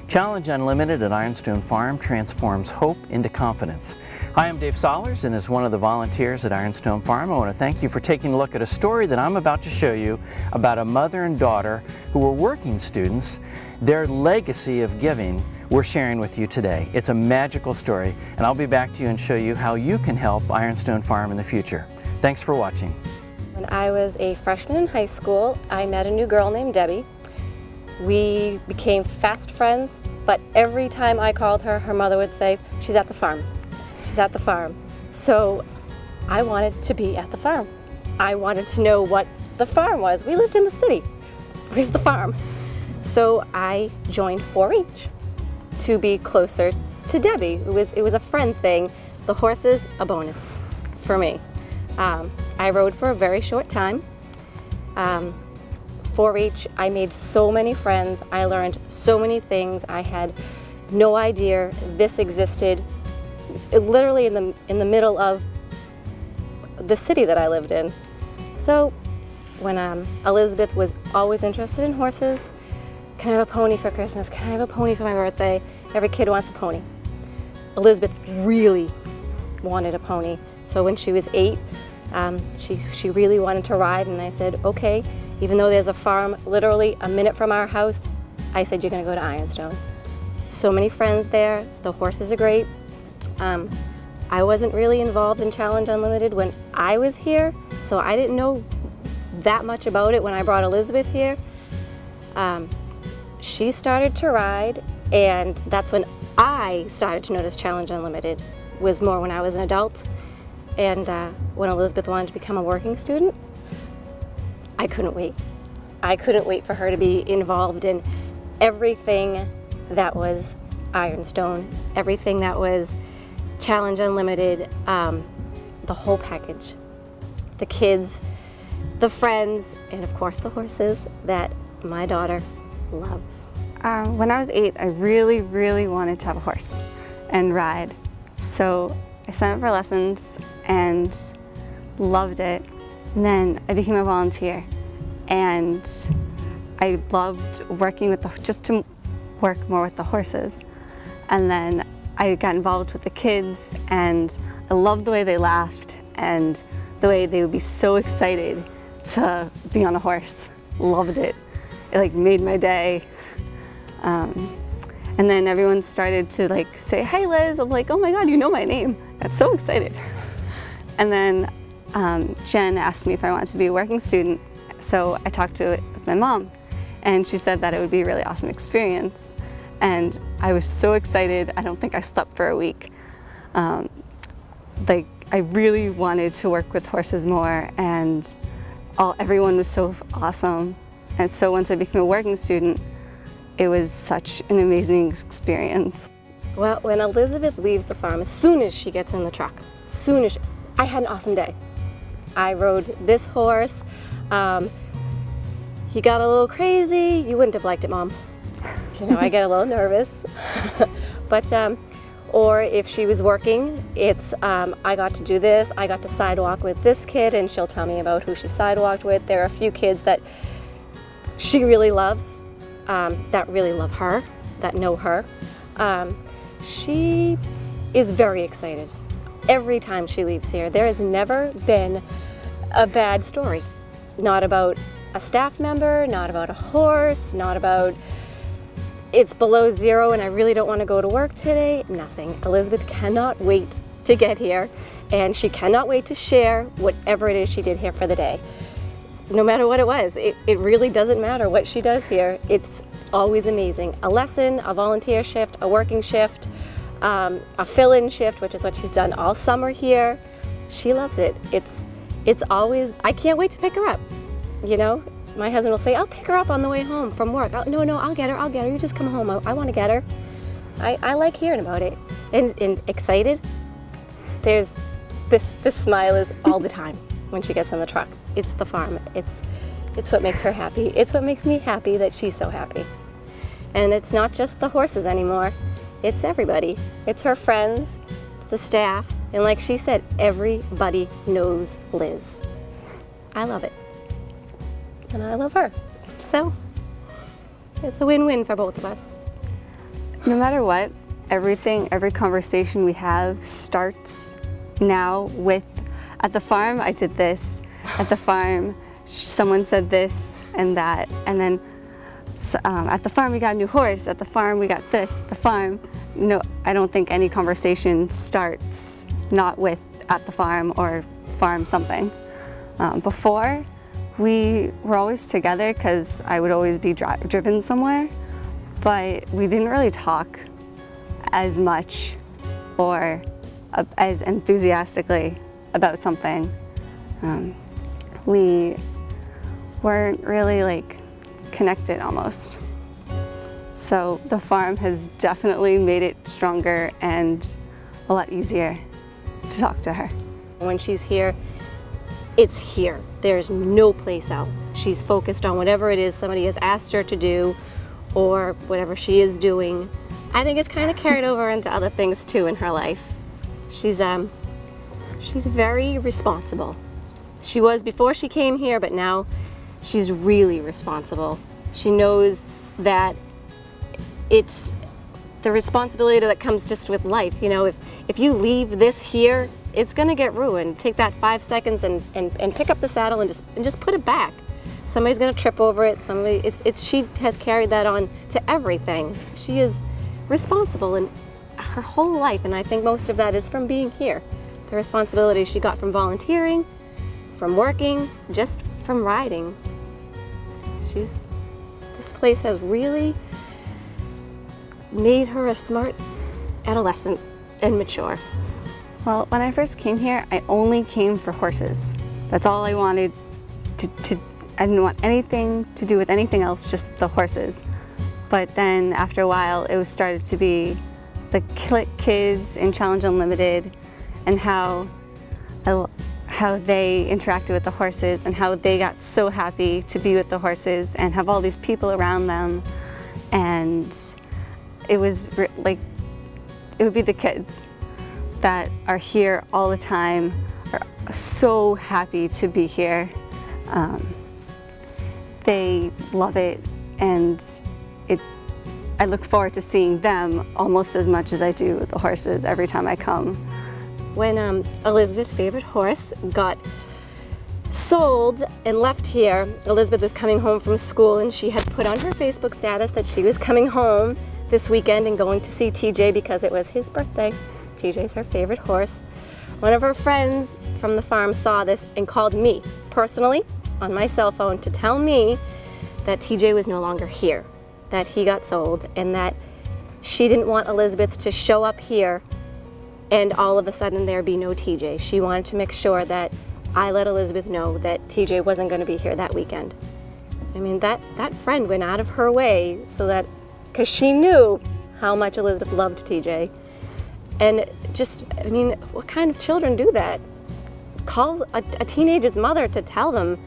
Challenge Unlimited at Ironstone Farm transforms hope into confidence. Hi, I'm Dave Sollers, and as one of the volunteers at Ironstone Farm, I want to thank you for taking a look at a story that I'm about to show you about a mother and daughter who were working students. Their legacy of giving we're sharing with you today. It's a magical story, and I'll be back to you and show you how you can help Ironstone Farm in the future. Thanks for watching. When I was a freshman in high school, I met a new girl named Debbie. We became fast friends, but every time I called her, her mother would say, "She's at the farm. She's at the farm." So I wanted to be at the farm. I wanted to know what the farm was. We lived in the city. Where's the farm? So I joined 4-H to be closer to Debbie. It was a friend thing. The horses, a bonus for me. I rode for a very short time. 4-H, I made so many friends. I learned so many things. I had no idea this existed. Literally in the middle of the city that I lived in. So when Elizabeth was always interested in horses, can I have a pony for Christmas? Can I have a pony for my birthday? Every kid wants a pony. Elizabeth really wanted a pony. So when she was 8, she really wanted to ride, and I said, okay, even though there's a farm literally a minute from our house, I said, you're gonna go to Ironstone. So many friends there, the horses are great. I wasn't really involved in Challenge Unlimited when I was here, so I didn't know that much about it when I brought Elizabeth here. She started to ride, and that's when I started to notice Challenge Unlimited, was more when I was an adult. And when Elizabeth wanted to become a working student, I couldn't wait. I couldn't wait for her to be involved in everything that was Ironstone, everything that was Challenge Unlimited, the whole package. The kids, the friends, and of course the horses that my daughter loves. When I was 8, I really, really wanted to have a horse and ride. So I signed up for lessons and loved it. And then I became a volunteer, and I loved working with just to work more with the horses. And then I got involved with the kids, and I loved the way they laughed and the way they would be so excited to be on a horse. Loved it. It made my day. And then everyone started to say, "Hey Liz," I'm like, "Oh my God, you know my name." I got so excited. And then Jen asked me if I wanted to be a working student, so I talked to it with my mom, and she said that it would be a really awesome experience. And I was so excited, I don't think I slept for a week. I really wanted to work with horses more, and everyone was so awesome. And so once I became a working student, it was such an amazing experience. Well, when Elizabeth leaves the farm, as soon as she gets in the truck, I had an awesome day. I rode this horse. He got a little crazy. You wouldn't have liked it, Mom. I get a little nervous. But, or if she was working, it's, I got to do this. I got to sidewalk with this kid, and she'll tell me about who she sidewalked with. There are a few kids that she really loves, that really love her, that know her. She is very excited every time she leaves here. There has never been a bad story. Not about a staff member, not about a horse, not about it's below 0 and I really don't want to go to work today. Nothing. Elizabeth cannot wait to get here, and she cannot wait to share whatever it is she did here for the day. No matter what it was, it really doesn't matter what she does here. It's always amazing. A lesson, a volunteer shift, a working shift, a fill-in shift, which is what she's done all summer here. She loves it. It's always, I can't wait to pick her up. My husband will say, "I'll pick her up on the way home from work." No, I'll get her, you just come home. I want to get her. I like hearing about it. And excited. There's this smile is all the time when she gets in the truck. It's the farm. It's what makes her happy. It's what makes me happy that she's so happy. And it's not just the horses anymore. It's everybody. It's her friends, it's the staff, and like she said, everybody knows Liz. I love it. And I love her. So it's a win-win for both of us. No matter what, every conversation we have starts now with, at the farm I did this, at the farm someone said this and that, and then at the farm we got a new horse, at the farm we got this, at the farm. No, I don't think any conversation starts not with at the farm or farm something. Before, we were always together because I would always be driven somewhere, but we didn't really talk as much or as enthusiastically about something. We weren't really like connected almost. So the farm has definitely made it stronger and a lot easier to talk to her. When she's here, it's here. There's no place else. She's focused on whatever it is somebody has asked her to do or whatever she is doing. I think it's kind of carried over into other things too in her life. She's very responsible. She was before she came here, but now she's really responsible. She knows that it's the responsibility that comes just with life. You know, if you leave this here, it's gonna get ruined. Take that 5 seconds and pick up the saddle and just put it back. Somebody's gonna trip over it. She has carried that on to everything. She is responsible in her whole life, and I think most of that is from being here. The responsibility she got from volunteering, from working, just from riding. This place has really made her a smart adolescent and mature. Well, when I first came here, I only came for horses. That's all I wanted I didn't want anything to do with anything else, just the horses. But then after a while, it was started to be the kids in Challenge Unlimited and how they interacted with the horses and how they got so happy to be with the horses and have all these people around them. And it was like, it would be the kids that are here all the time, are so happy to be here. They love it, and I look forward to seeing them almost as much as I do the horses every time I come. When Elizabeth's favorite horse got sold and left here, Elizabeth was coming home from school and she had put on her Facebook status that she was coming home this weekend and going to see TJ because it was his birthday. TJ's her favorite horse. One of her friends from the farm saw this and called me personally on my cell phone to tell me that TJ was no longer here, that he got sold, and that she didn't want Elizabeth to show up here and all of a sudden there be no TJ. She wanted to make sure that I let Elizabeth know that TJ wasn't going to be here that weekend. I mean, that friend went out of her way so that, because she knew how much Elizabeth loved TJ. And just, I mean, what kind of children do that? Call a teenager's mother to tell them,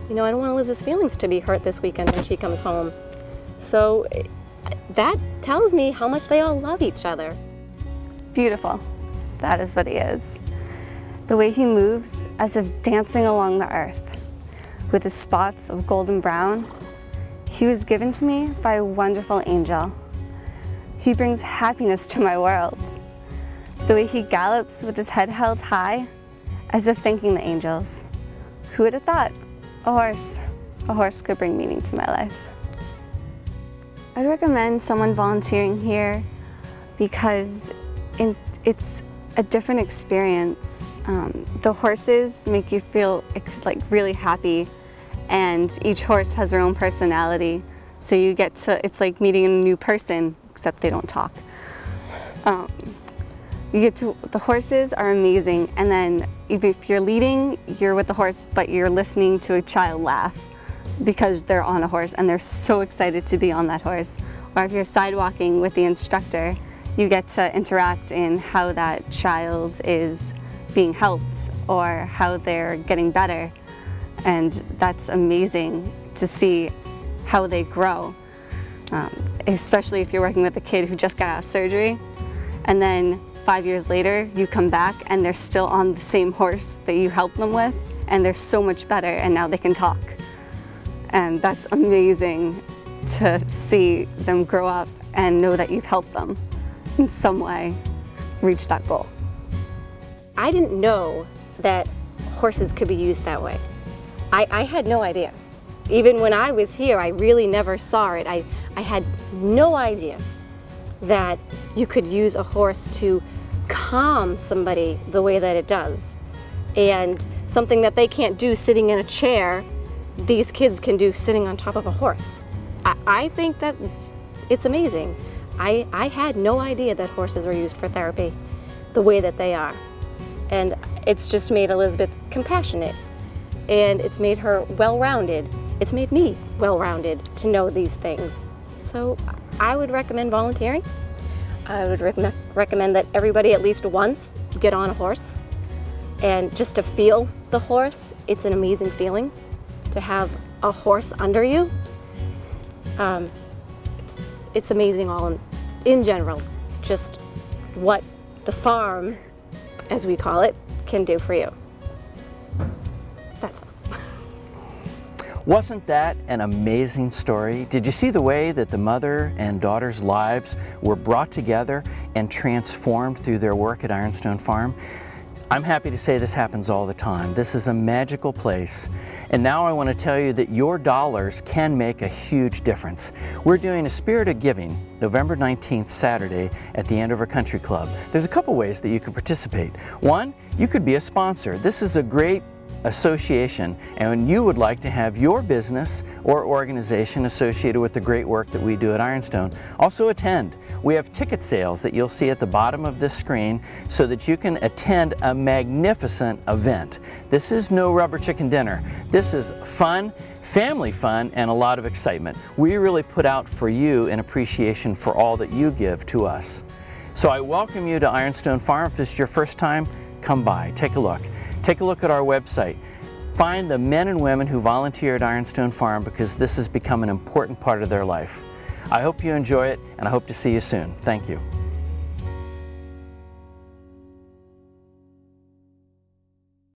you know, I don't want Elizabeth's feelings to be hurt this weekend when she comes home. So that tells me how much they all love each other. Beautiful. That is what he is. The way he moves as if dancing along the earth with his spots of golden brown. He was given to me by a wonderful angel. He brings happiness to my world. The way he gallops with his head held high as if thanking the angels. Who would have thought a horse could bring meaning to my life? I'd recommend someone volunteering here because it's a different experience. The horses make you feel like really happy, and each horse has their own personality. So you get to, it's like meeting a new person, except they don't talk. The horses are amazing, and then if you're leading, you're with the horse, but you're listening to a child laugh because they're on a horse and they're so excited to be on that horse. Or if you're sidewalking with the instructor, you get to interact in how that child is being helped or how they're getting better. And that's amazing to see how they grow, especially if you're working with a kid who just got out of surgery, and then 5 years later you come back and they're still on the same horse that you helped them with, and they're so much better, and now they can talk. And that's amazing to see them grow up and know that you've helped them in some way reach that goal. I didn't know that horses could be used that way. I had no idea. Even when I was here, I really never saw it. I had no idea that you could use a horse to calm somebody the way that it does. And something that they can't do sitting in a chair, these kids can do sitting on top of a horse. I think that it's amazing. I had no idea that horses were used for therapy the way that they are. And it's just made Elizabeth compassionate, and it's made her well-rounded. It's made me well-rounded to know these things. So I would recommend volunteering. I would recommend that everybody at least once get on a horse, and just to feel the horse. It's an amazing feeling to have a horse under you. It's amazing all in general, just what the farm, as we call it, can do for you. That's all. Wasn't that an amazing story? Did you see the way that the mother and daughter's lives were brought together and transformed through their work at Ironstone Farm? I'm happy to say this happens all the time. This is a magical place. And now I want to tell you that your dollars can make a huge difference. We're doing a Spirit of Giving November 19th, Saturday at the Andover Country Club. There's a couple ways that you can participate. One, you could be a sponsor. This is a great association, and when you would like to have your business or organization associated with the great work that we do at Ironstone, also attend. We have ticket sales that you'll see at the bottom of this screen so that you can attend a magnificent event. This is no rubber chicken dinner. This is fun, family fun, and a lot of excitement. We really put out for you an appreciation for all that you give to us. So I welcome you to Ironstone Farm. If this is your first time, come by, take a look. Take a look at our website. Find the men and women who volunteer at Ironstone Farm, because this has become an important part of their life. I hope you enjoy it, and I hope to see you soon. Thank you.